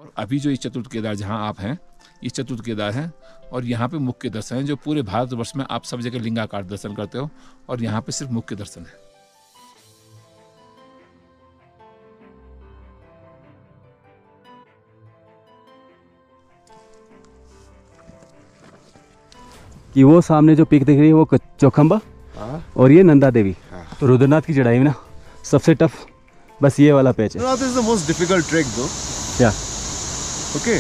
और अभी जो ये चतुर्थ केदार जहाँ आप हैं, ये चतुर्थ केदार है और यहाँ पे मुख्य दर्शन है, जो पूरे भारतवर्ष में आप सब जगह लिंगाकार दर्शन करते हो और यहाँ पे सिर्फ मुख्य दर्शन है। कि वो सामने जो पीक दिख रही है वो चौखंबा और ये नंदा देवी। तो रुद्रनाथ की चढ़ाई में ना सबसे टफ बस ये वाला पैच है। Rudranath is the most difficult trek though. क्या? Okay.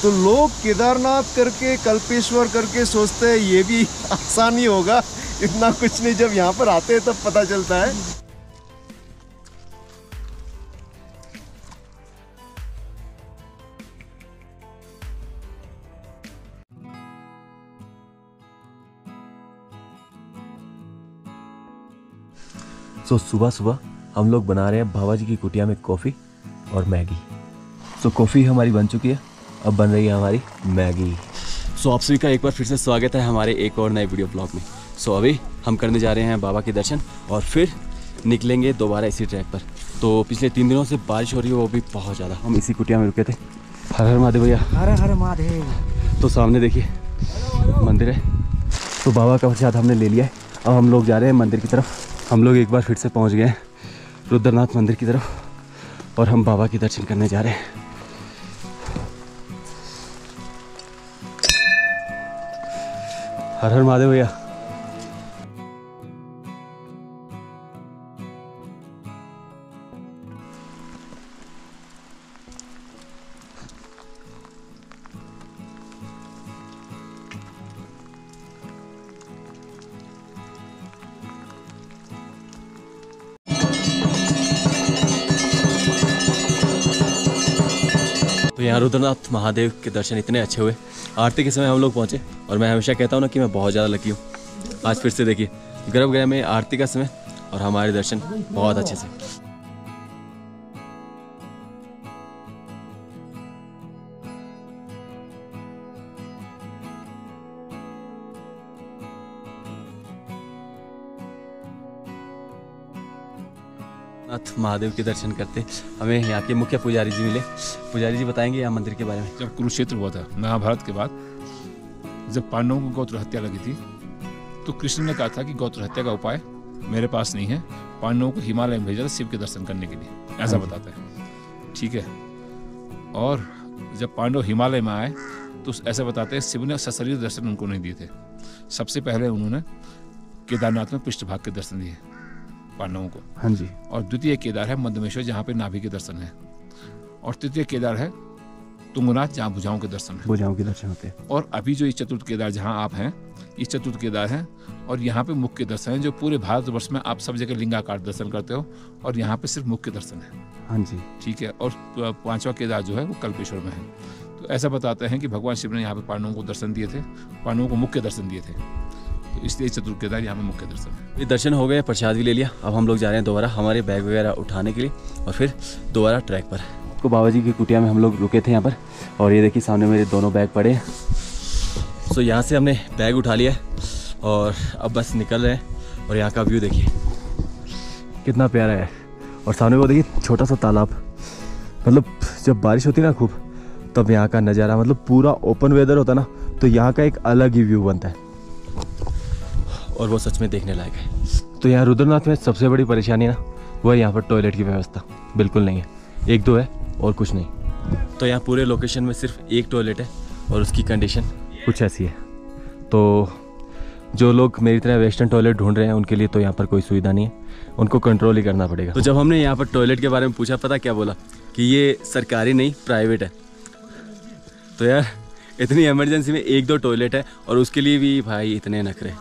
तो लोग केदारनाथ करके कल्पेश्वर करके सोचते हैं ये भी आसान ही होगा, इतना कुछ नहीं। जब यहाँ पर आते हैं तब पता चलता है। तो सुबह सुबह हम लोग बना रहे हैं बाबा जी की कुटिया में कॉफ़ी और मैगी। तो कॉफ़ी हमारी बन चुकी है, अब बन रही है हमारी मैगी। सो आप सभी का एक बार फिर से स्वागत है हमारे एक और नए वीडियो ब्लॉग में। सो अभी हम करने जा रहे हैं बाबा के दर्शन और फिर निकलेंगे दोबारा इसी ट्रैक पर। तो पिछले 3 दिनों से बारिश हो रही है, वो भी बहुत ज़्यादा। हम इसी कुटिया में रुके थे। हर हर महादेव भैया। हर हर महादेव। तो सामने देखिए मंदिर है। तो बाबा का प्रसाद हमने ले लिया है, अब हम लोग जा रहे हैं मंदिर की तरफ। हम लोग एक बार फिर से पहुंच गए हैं रुद्रनाथ मंदिर की तरफ और हम बाबा के दर्शन करने जा रहे हैं। हर हर महादेव भैया। तो यहाँ रुद्रनाथ महादेव के दर्शन इतने अच्छे हुए। आरती के समय हम लोग पहुँचे और मैं हमेशा कहता हूँ ना कि मैं बहुत ज़्यादा लकी हूँ। आज फिर से देखिए गर्भगृह में आरती का समय और हमारे दर्शन बहुत अच्छे से। नाथ महादेव के दर्शन करते हमें यहाँ के मुख्य पुजारी जी मिले। पुजारी जी बताएंगे यहाँ मंदिर के बारे में। जब कुरुक्षेत्र हुआ था महाभारत के बाद, जब पांडवों को गौत्र हत्या लगी थी, तो कृष्ण ने कहा था कि गौत्र हत्या का उपाय मेरे पास नहीं है, पांडवों को हिमालय में भेजा था शिव के दर्शन करने के लिए, ऐसा बताता है। ठीक है। और जब पांडव हिमालय में आए तो ऐसा बताते हैं शिव ने सशरीर दर्शन उनको नहीं दिए थे। सबसे पहले उन्होंने केदारनाथ में पृष्ठभाग के दर्शन दिए पांडवों को। हाँ जी। और द्वितीय केदार है मध्यमेश्वर, जहाँ पे नाभि के दर्शन है। और तृतीय केदार है तुंगनाथ, जहाँ भुजाओं के दर्शन है। भुजाओं के दर्शन होते हैं। और अभी जो ये चतुर्थ केदार जहाँ आप हैं, ये चतुर्थ केदार है और यहाँ पे मुख्य दर्शन है, जो पूरे भारतवर्ष में आप सब जगह लिंगाकार दर्शन करते हो और यहाँ पे सिर्फ मुख्य दर्शन है। हाँ जी। ठीक है। और 5वां केदार जो है वो कल्पेश्वर में है। तो ऐसा बताते हैं कि भगवान शिव ने यहाँ पे पांडवों को दर्शन दिए थे, पांडवों को मुख्य दर्शन दिए थे, तो इसलिए चतुर्थ केदार यहाँ पे मुख्य दर्शन है। ये दर्शन हो गए, प्रसाद भी ले लिया। अब हम लोग जा रहे हैं दोबारा हमारे बैग वगैरह उठाने के लिए और फिर दोबारा ट्रैक पर। तो बाबा जी की कुटिया में हम लोग रुके थे यहाँ पर और ये देखिए सामने मेरे दोनों बैग पड़े हैं। सो यहाँ से हमने बैग उठा लिया है और अब बस निकल रहे हैं। और यहाँ का व्यू देखिए कितना प्यारा है। और सामने वो देखिए छोटा सा तालाब, मतलब जब बारिश होती है ना खूब, तब यहाँ का नज़ारा, मतलब पूरा ओपन वेदर होता ना, तो यहाँ का एक अलग ही व्यू बनता है और वो सच में देखने लायक है। तो यहाँ रुद्रनाथ में सबसे बड़ी परेशानी ना वो है यहाँ पर टॉयलेट की व्यवस्था बिल्कुल नहीं है। 1-2 है और कुछ नहीं। तो यहाँ पूरे लोकेशन में सिर्फ एक टॉयलेट है और उसकी कंडीशन कुछ ऐसी है। तो जो लोग मेरी तरह वेस्टर्न टॉयलेट ढूंढ रहे हैं उनके लिए तो यहाँ पर कोई सुविधा नहीं है, उनको कंट्रोल ही करना पड़ेगा। तो जब हमने यहाँ पर टॉयलेट के बारे में पूछा, पता क्या बोला कि ये सरकारी नहीं प्राइवेट है। तो यार इतनी इमरजेंसी में 1-2 टॉयलेट है और उसके लिए भी भाई इतने नखरे।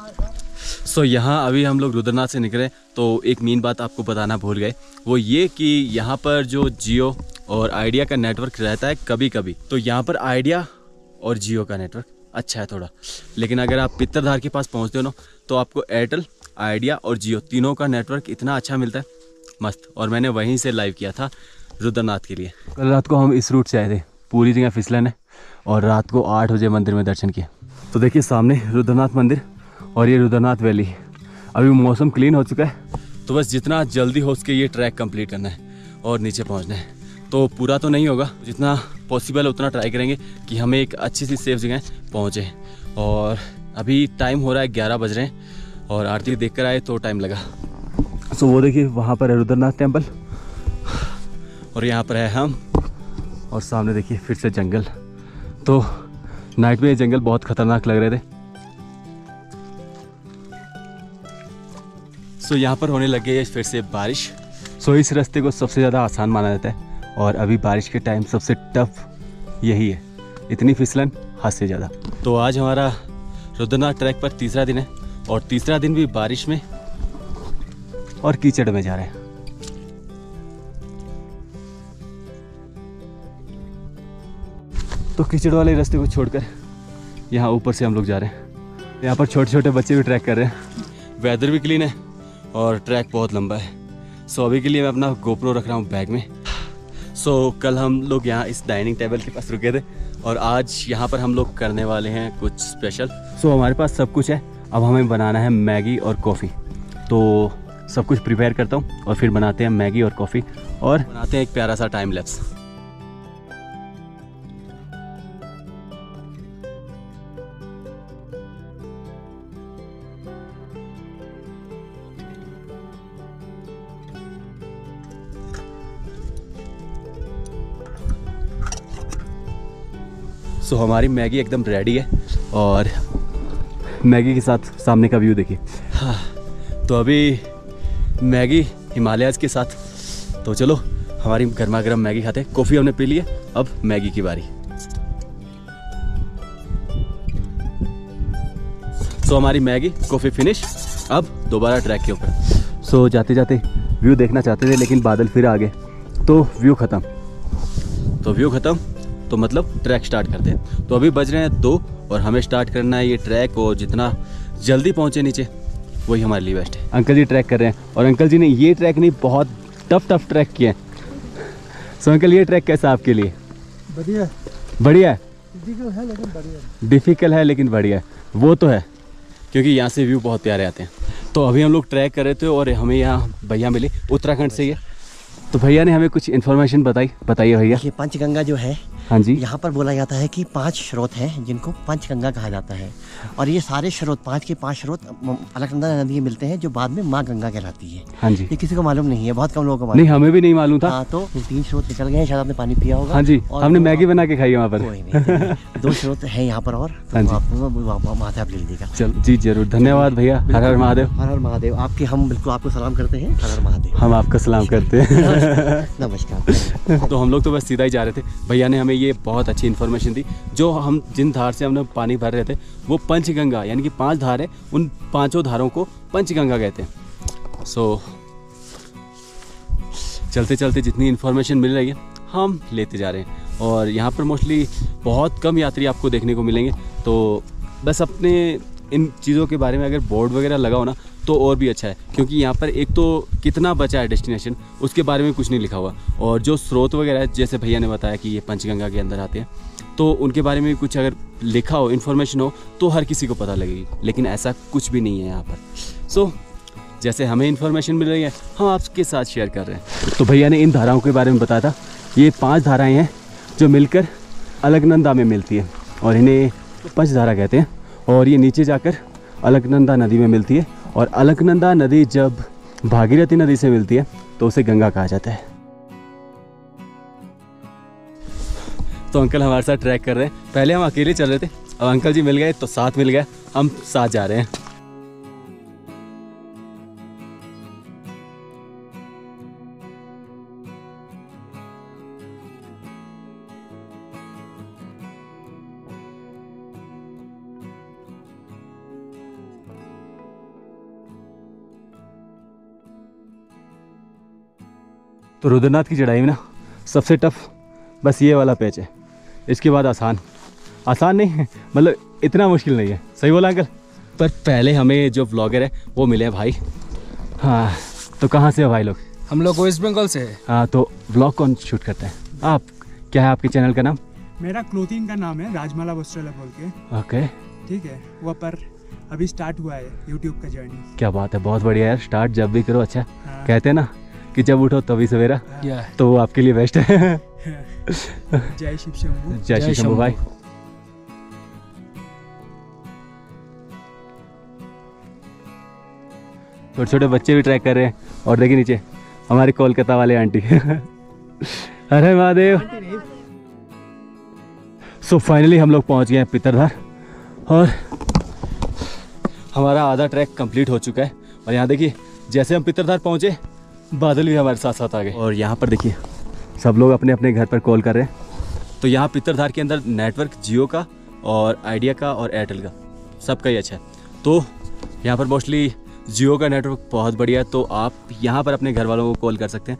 सो यहाँ अभी हम लोग रुद्रनाथ से निकले तो एक मेन बात आपको बताना भूल गए, वो ये कि यहाँ पर जो जियो और आइडिया का नेटवर्क रहता है कभी कभी, तो यहाँ पर आइडिया और जियो का नेटवर्क अच्छा है थोड़ा, लेकिन अगर आप पित्तरधार के पास पहुँचते हो ना तो आपको एयरटेल, आइडिया और जियो तीनों का नेटवर्क इतना अच्छा मिलता है, मस्त। और मैंने वहीं से लाइव किया था रुद्रनाथ के लिए। कल रात को हम इस रूट से आए थे, पूरी जगह फिसलन है और रात को 8 बजे मंदिर में दर्शन किए। तो देखिए सामने रुद्रनाथ मंदिर और ये रुद्रनाथ वैली। अभी मौसम क्लीन हो चुका है, तो बस जितना जल्दी हो सके ये ट्रैक कंप्लीट करना है और नीचे पहुंचना है। तो पूरा तो नहीं होगा, जितना पॉसिबल है उतना ट्राई करेंगे कि हमें एक अच्छी सी सेफ जगह पहुँचे। और अभी टाइम हो रहा है 11 बज रहे हैं और आरती देख कर आए तो टाइम लगा। सो वो देखिए वहाँ पर है रुद्रनाथ टेम्पल और यहाँ पर है हम, और सामने देखिए फिर से जंगल। तो नाइट में ये जंगल बहुत खतरनाक लग रहे थे। सो यहाँ पर होने लग गई है फिर से बारिश। सो इस रास्ते को सबसे ज़्यादा आसान माना जाता है और अभी बारिश के टाइम सबसे टफ यही है, इतनी फिसलन हद से ज़्यादा। तो आज हमारा रुद्रनाथ ट्रैक पर तीसरा दिन है और तीसरा दिन भी बारिश में और कीचड़ में जा रहे हैं। तो कीचड़ वाले रास्ते को छोड़कर यहाँ ऊपर से हम लोग जा रहे हैं। यहाँ पर छोटे छोटे बच्चे भी ट्रैक कर रहे हैं। वेदर भी क्लीन है और ट्रैक बहुत लंबा है। सो अभी के लिए मैं अपना गोप्रो रख रहा हूँ बैग में। सो कल हम लोग यहाँ इस डाइनिंग टेबल के पास रुके थे और आज यहाँ पर हम लोग करने वाले हैं कुछ स्पेशल। सो हमारे पास सब कुछ है, अब हमें बनाना है मैगी और कॉफ़ी। तो सब कुछ प्रिपेयर करता हूँ और फिर बनाते हैं मैगी और कॉफ़ी और बनाते हैं एक प्यारा सा टाइम लैप्स। सो हमारी मैगी एकदम रेडी है और मैगी के साथ सामने का व्यू देखिए। हाँ, तो अभी मैगी हिमालयाज के साथ। तो चलो हमारी गर्मा गर्म मैगी खाते हैं। कॉफ़ी हमने पी ली है, अब मैगी की बारी। सो हमारी मैगी कॉफ़ी फिनिश, अब दोबारा ट्रैक के ऊपर। सो जाते जाते व्यू देखना चाहते थे लेकिन बादल फिर आ गए तो व्यू ख़त्म। तो व्यू ख़त्म तो मतलब ट्रैक स्टार्ट करते हैं। तो अभी बज रहे हैं 2 और हमें स्टार्ट करना है ये ट्रैक, और जितना जल्दी पहुँचे नीचे वही हमारे लिए बेस्ट है। अंकल जी ट्रैक कर रहे हैं और अंकल जी ने ये ट्रैक नहीं बहुत टफ ट्रैक किए हैं। सो अंकल ये ट्रैक कैसा आपके लिए? बढ़िया बढ़िया है। डिफिकल्ट है लेकिन बढ़िया है। डिफिकल्ट है लेकिन बढ़िया है, वो तो है क्योंकि यहाँ से व्यू बहुत प्यारे आते हैं। तो अभी हम लोग ट्रैक कर रहे थे और हमें यहाँ भैया मिले उत्तराखंड से। ये तो भैया ने हमें कुछ इन्फॉर्मेशन बताइए भैया। ये पंचगंगा जो है, हाँ जी, यहाँ पर बोला जाता है कि 5 स्रोत हैं जिनको पंचगंगा कहा जाता है, और ये सारे स्रोत 5 के 5 स्रोत अलकनंदा नदी में मिलते हैं जो बाद में माँ गंगा कहलाती है। हाँ जी, ये किसी को मालूम नहीं है, बहुत कम लोगों को मालूम। नहीं हमें भी नहीं मालूम था। हाँ, तो 3 स्रोत निकल गए हैं, शायद आपने पानी पिया होगा। हाँ जी, हमने मैगी बना के खाई है वहाँ पर। कोई नहीं, 2 स्रोत हैं यहाँ पर और हाँ जी, वहाँ से आप ले लीजिएगा। चलो जी जरूर, धन्यवाद भैया। हर हर महादेव। हर हर महादेव। आपके हम बिल्कुल आपको सलाम करते हैं। हर हर महादेव। हम आपका सलाम करते हैं। नमस्कार। तो हम लोग तो बस सीधा ही जा रहे थे। भैया ने हमें ये बहुत अच्छी इन्फॉर्मेशन दी। जो हम जिन धार से हमने पानी भर रहे थे वो पंचगंगा, यानी कि 5 धार है, उन 5 धारों को पंचगंगा कहते हैं। सो चलते चलते जितनी इन्फॉर्मेशन मिल रही है हम लेते जा रहे हैं। और यहाँ पर मोस्टली बहुत कम यात्री आपको देखने को मिलेंगे। तो बस अपने इन चीज़ों के बारे में अगर बोर्ड वगैरह लगाओ ना तो और भी अच्छा है, क्योंकि यहाँ पर एक तो कितना बचा है डेस्टिनेशन उसके बारे में कुछ नहीं लिखा हुआ, और जो स्रोत वगैरह है जैसे भैया ने बताया कि ये पंचगंगा के अंदर आते हैं, तो उनके बारे में कुछ अगर लिखा हो, इन्फॉर्मेशन हो तो हर किसी को पता लगेगी, लेकिन ऐसा कुछ भी नहीं है यहाँ पर। सो जैसे हमें इन्फॉर्मेशन मिल रही है हम आपके साथ शेयर कर रहे हैं। तो भैया ने इन धाराओं के बारे में बताया था। ये 5 धाराएं हैं जो मिलकर अलकनंदा में मिलती है और इन्हें पंचधारा कहते हैं, और ये नीचे जाकर अलकनंदा नदी में मिलती है, और अलकनंदा नदी जब भागीरथी नदी से मिलती है तो उसे गंगा कहा जाता है। तो अंकल हमारे साथ ट्रैक कर रहे हैं। पहले हम अकेले चल रहे थे, अब अंकल जी मिल गए तो साथ मिल गया, हम साथ जा रहे हैं। तो रुद्रनाथ की चढ़ाई में ना सबसे टफ बस ये वाला पैच है, इसके बाद आसान नहीं है, मतलब इतना मुश्किल नहीं है। सही बोला अंकल? पर पहले हमें जो व्लॉगर है वो मिले भाई। हाँ, तो कहाँ से हो भाई लोग? हम लोग वेस्ट बंगाल से है। हाँ, तो व्लॉग कौन शूट करता है? आप? क्या है आपके चैनल का नाम? मेरा क्लोथिंग का नाम है राजमाला वस्त्रालय बोल के। ओके, ठीक है, वो पर अभी स्टार्ट हुआ है यूट्यूब का जर्नी। क्या बात है, बहुत बढ़िया यार। स्टार्ट जब भी करो अच्छा। हाँ। कहते हैं ना कि जब उठो तभी सवेरा, तो वो आपके लिए बेस्ट है। जय शिव शंभू। जय श्री शंभू भाई। छोटे छोटे बच्चे भी ट्रैक कर रहे हैं और देखिए नीचे हमारे कोलकाता वाले आंटी। अरे महादेव। सो फाइनली हम लोग पहुंच गए हैं पितरधार और हमारा आधा ट्रैक कंप्लीट हो चुका है। और यहाँ देखिए जैसे हम पितरधार पहुंचे बादल भी हमारे साथ साथ आ गए। और यहाँ पर देखिए सब लोग अपने अपने घर पर कॉल कर रहे हैं। तो यहाँ पितरधार के अंदर नेटवर्क जियो का और आइडिया का और एयरटेल का सबका ही अच्छा है। तो यहाँ पर मोस्टली जियो का नेटवर्क बहुत बढ़िया है, तो आप यहाँ पर अपने घर वालों को कॉल कर सकते हैं।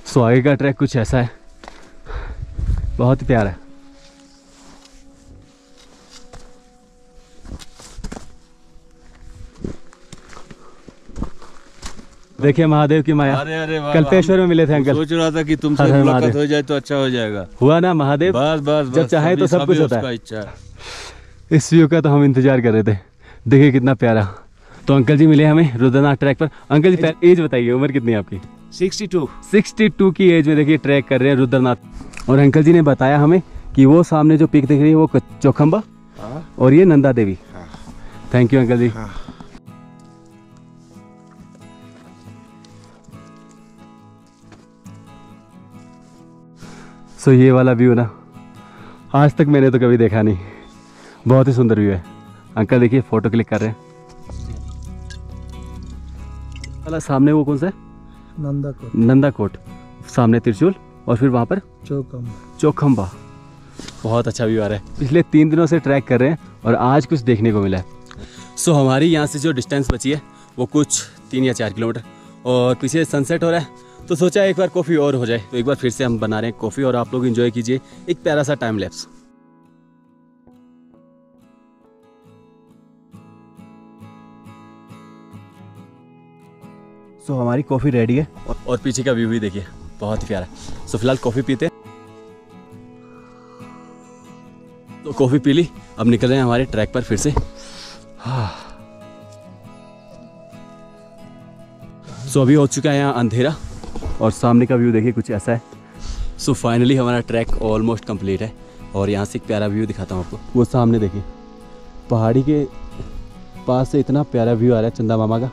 सो आगे का ट्रैक कुछ ऐसा है, बहुत ही प्यारा है। देखिए महादेव की माया। अरे कल्पेश्वर में मिले थे अंकल। सोच रहा था कि तुमसे हर हर मुलाकात महादेव। हो जाए तो अच्छा हो जाएगा। हुआ ना महादेव। बस बस जब चाहे तो सब कुछ होता है। उसका इच्छा है। इस व्यू का तो हम इंतजार कर रहे थे। देखिए कितना प्यारा। तो अंकल जी मिले हमें रुद्रनाथ ट्रैक पर। अंकल जी एज बताइए, उम्र कितनी है आपकी? 62 की एज में देखिए ट्रैक कर रहे हैं रुद्रनाथ। और अंकल जी ने बताया हमें कि वो सामने जो पीक दिख रही है वो चौखंबा और ये Nanda Devi. Thank you uncle जी। सो ये वाला व्यू ना आज तक मैंने तो कभी देखा नहीं, बहुत ही सुंदर व्यू है। अंकल देखिए फोटो क्लिक कर रहे हैं। वाला सामने वो कौन सा है? नंदा कोट। सामने त्रिशूल और फिर वहाँ पर चौखंबा। बहुत अच्छा व्यू आ रहा है। पिछले 3 दिनों से ट्रैक कर रहे हैं और आज कुछ देखने को मिला है। सो हमारी यहाँ से जो डिस्टेंस बची है वो कुछ 3 या 4 किलोमीटर और पीछे सनसेट हो रहा है, तो सोचा एक बार कॉफ़ी और हो जाए। तो एक बार फिर से हम बना रहे हैं कॉफ़ी और आप लोग एंजॉय कीजिए एक प्यारा सा टाइम लैप्स। सो हमारी कॉफ़ी रेडी है और पीछे का व्यू भी देखिए बहुत ही प्यारा। सो फिलहाल कॉफ़ी पीते हैं। तो कॉफ़ी पी ली, अब निकल रहे हैं हमारे ट्रैक पर फिर से। सो अभी हो चुका है यहाँ अंधेरा और सामने का व्यू देखिए कुछ ऐसा है। सो फाइनली हमारा ट्रैक ऑलमोस्ट कंप्लीट है और यहाँ से एक प्यारा व्यू दिखाता हूँ आपको। वो सामने देखिए पहाड़ी के पास से इतना प्यारा व्यू आ रहा है चंदा मामा का,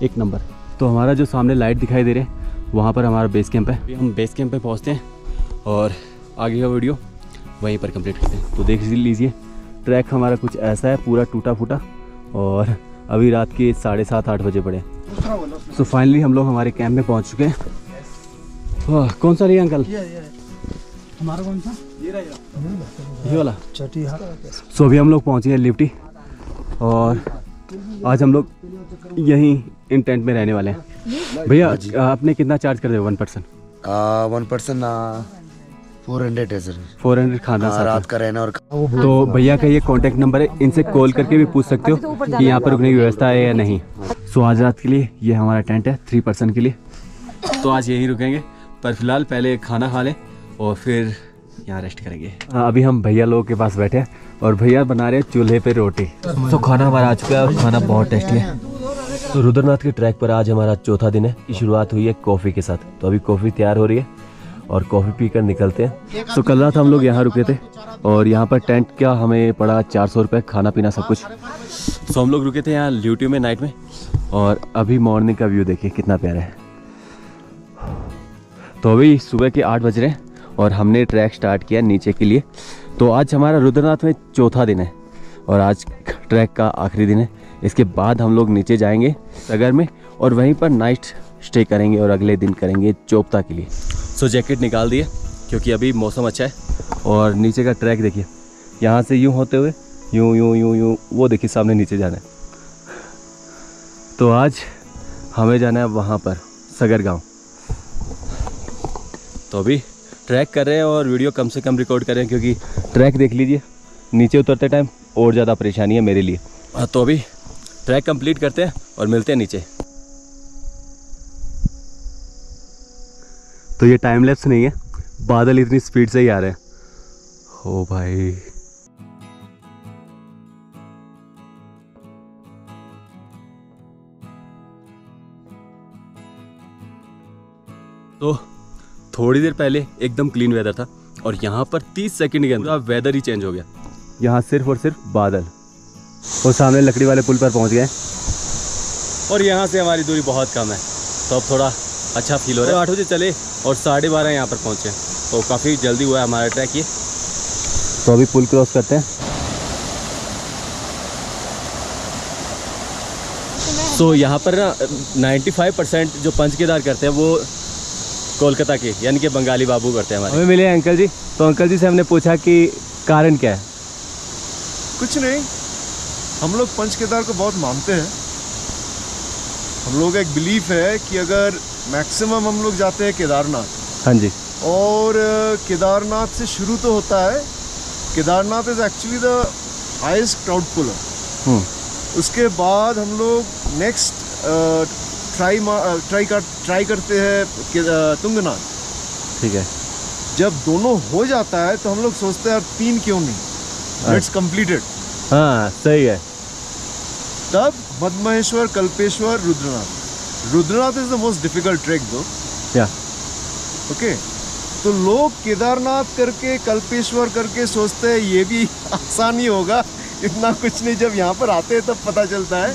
एक नंबर। तो हमारा जो सामने लाइट दिखाई दे रहे हैं वहाँ पर हमारा बेस कैंप है। अभी हम बेस कैंप पे पहुँचते हैं और आगे का वीडियो वहीं पर कंप्लीट करते हैं। तो देख लीजिए ट्रैक हमारा कुछ ऐसा है, पूरा टूटा फूटा, और अभी रात के 7:30-8 बजे पड़े। सो फाइनली हम लोग हमारे कैंप में पहुँच चुके हैं। कौन सा लिया अंकल? हमारा कौन सा? ये वाला चटी। सो अभी हम लोग पहुँचे हैं लिफ्टी और आज हम लोग यहीं इन टेंट में रहने वाले हैं। भैया आपने कितना चार्ज कर रहे हो 1 पर्सन? 1 पर्सन 400 है सर। 400 खाना साथ रात का रहना और तो भैया का ये कांटेक्ट नंबर है, इनसे कॉल करके भी पूछ सकते हो कि यहाँ पर रुकने की व्यवस्था है या नहीं। सो आज रात के लिए ये हमारा टेंट है 3 पर्सन के लिए। तो आज यहीं रुकेंगे, पर फिलहाल पहले खाना खा लें और फिर यहाँ रेस्ट करेंगे। अभी हम भैया लोगों के पास बैठे हैं और भैया बना रहे हैं चूल्हे पे रोटी। तो खाना हमारा आ चुका है और खाना बहुत टेस्टी है। तो रुद्रनाथ के ट्रैक पर आज हमारा चौथा दिन है। की शुरुआत हुई है कॉफ़ी के साथ। तो अभी कॉफ़ी तैयार हो रही है और कॉफ़ी पीकर निकलते हैं। तो कल रात हम लोग यहाँ रुके थे और यहाँ पर टेंट क्या हमें पड़ा 400 रुपये, खाना पीना सब कुछ। तो हम लोग रुके थे यहाँ ल्यूटी में नाइट में। और अभी मॉर्निंग का व्यू देखिए कितना प्यारा है। तो अभी सुबह के 8 बज रहे हैं और हमने ट्रैक स्टार्ट किया नीचे के लिए। तो आज हमारा रुद्रनाथ में चौथा दिन है और आज ट्रैक का आखिरी दिन है। इसके बाद हम लोग नीचे जाएंगे सगर में और वहीं पर नाइट स्टे करेंगे और अगले दिन करेंगे चोपता के लिए। सो जैकेट निकाल दिए क्योंकि अभी मौसम अच्छा है। और नीचे का ट्रैक देखिए, यहाँ से यूँ होते हुए यूँ यूँ यूँ यूँ वो देखिए सामने नीचे जाना है। तो आज हमें जाना है वहाँ पर सगर गाँव। तो अभी ट्रैक कर रहे हैं और वीडियो कम से कम रिकॉर्ड कर रहे हैं क्योंकि ट्रैक देख लीजिए नीचे उतरते टाइम और ज़्यादा परेशानी है मेरे लिए। तो अभी ट्रैक कंप्लीट करते हैं और मिलते हैं नीचे। तो ये टाइम लैप्स नहीं है, बादल इतनी स्पीड से ही आ रहे हैं। ओ भाई, तो थोड़ी देर पहले एकदम क्लीन वेदर था और यहाँ पर 30 सेकंड के अंदर वेदर ही चेंज हो गया। यहाँ सिर्फ और सिर्फ बादल, और सामने लकड़ी वाले पुल पर पहुँच गए और यहाँ से हमारी दूरी बहुत कम है, तो अब थोड़ा अच्छा फील हो रहा है। 8 बजे चले और 12:30 यहाँ पर पहुँचे, तो काफ़ी जल्दी हुआ है हमारा ट्रैक ये। तो अभी पुल क्रॉस करते हैं। तो यहाँ पर ना 95% जो पंच केदार करते हैं वो कोलकाता के यानी कि बंगाली बाबू करते हैं हमारे। हमें मिले अंकल जी, तो अंकल जी से हमने पूछा कि कारण क्या है। कुछ नहीं, हम लोग पंच केदार को बहुत मानते हैं। हम लोग एक बिलीफ है कि अगर मैक्सिमम हम लोग जाते हैं केदारनाथ, हाँ जी, और केदारनाथ से शुरू तो होता है, Kedarnath is actually the highest crowd puller. उसके बाद हम लोग नेक्स्ट ट्राई करते हैं तुंगनाथ। ठीक है, जब दोनों हो जाता है तो हम लोग सोचते हैं यार 3 क्यों नहीं, लेट्स कंप्लीटेड। हाँ सही है। तब Madmaheshwar, Kalpeshwar, Rudranath. Rudranath is the most difficult track दो। या ओके, तो लोग केदारनाथ करके कल्पेश्वर करके सोचते हैं ये भी आसान ही होगा, इतना कुछ नहीं। जब यहाँ पर आते हैं तब पता चलता है।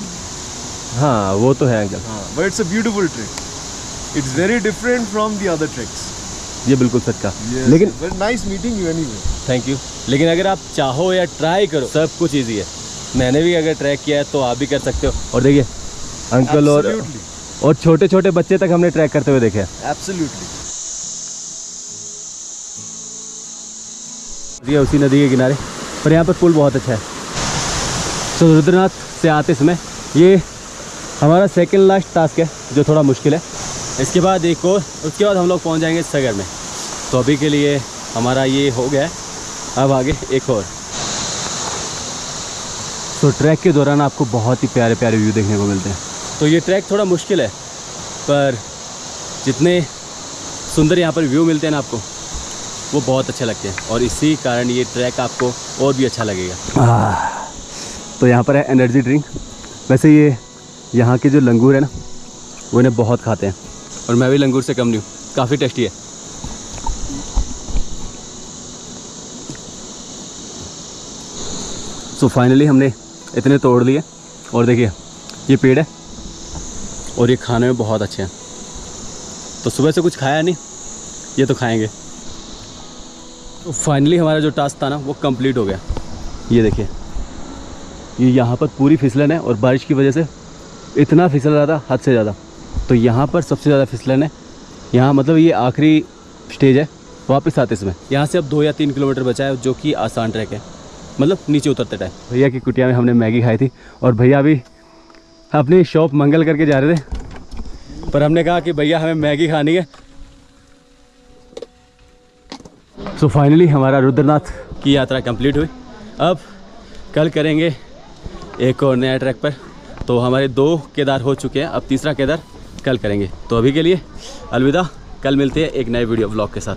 हाँ वो तो है अंकल। हाँ, but it's a beautiful track, it's very different from the other tracks. ये बिल्कुल सच का। लेकिन nice meeting you anyway. Thank you. लेकिन अगर आप चाहो या ट्राई करो, सब कुछ ईजी है। मैंने भी अगर ट्रैक किया है तो आप भी कर सकते हो। और देखिए अंकल और छोटे छोटे बच्चे तक हमने ट्रैक करते हुए देखे हैं। एब्सोल्युटली। ये उसी नदी के किनारे, पर यहाँ पर पुल बहुत अच्छा है। तो रुद्रनाथ से आते समय ये हमारा सेकंड लास्ट टास्क है जो थोड़ा मुश्किल है। इसके बाद एक और, उसके बाद हम लोग पहुँच जाएंगे सगर में। तो अभी के लिए हमारा ये हो गया है, अब आगे एक और। तो ट्रैक के दौरान आपको बहुत ही प्यारे प्यारे व्यू देखने को मिलते हैं। तो ये ट्रैक थोड़ा मुश्किल है, पर जितने सुंदर यहाँ पर व्यू मिलते हैं ना आपको, वो बहुत अच्छे लगते हैं, और इसी कारण ये ट्रैक आपको और भी अच्छा लगेगा। तो यहाँ पर है एनर्जी ड्रिंक। वैसे ये यहाँ के जो लंगूर है ना, वो इन्हें बहुत खाते हैं, और मैं भी लंगूर से कम नहीं हूँ, काफ़ी टेस्टी है। सो फाइनली हमने इतने तोड़ लिए, और देखिए ये पेड़ है और ये खाने में बहुत अच्छे हैं। तो सुबह से कुछ खाया नहीं, ये तो खाएंगे। तो फाइनली हमारा जो टास्क था ना वो कंप्लीट हो गया। ये देखिए, ये यहाँ पर पूरी फिसलन है, और बारिश की वजह से इतना फिसल रहा था हद से ज़्यादा। तो यहाँ पर सबसे ज़्यादा फिसलन है यहाँ, मतलब ये आखिरी स्टेज है वापस आते इसमें। यहाँ से अब 2 या 3 किलोमीटर बचा है, जो कि आसान ट्रैक है, मतलब नीचे उतरते टाइम। भैया की कुटिया में हमने मैगी खाई थी, और भैया भी अपनी शॉप मंगल करके जा रहे थे, पर हमने कहा कि भैया हमें मैगी खानी है। सो फाइनली हमारा रुद्रनाथ की यात्रा कंप्लीट हुई। अब कल करेंगे एक और नया ट्रैक पर। तो हमारे 2 केदार हो चुके हैं, अब तीसरा केदार कल करेंगे। तो अभी के लिए अलविदा, कल मिलते हैं एक नए वीडियो ब्लॉग के साथ।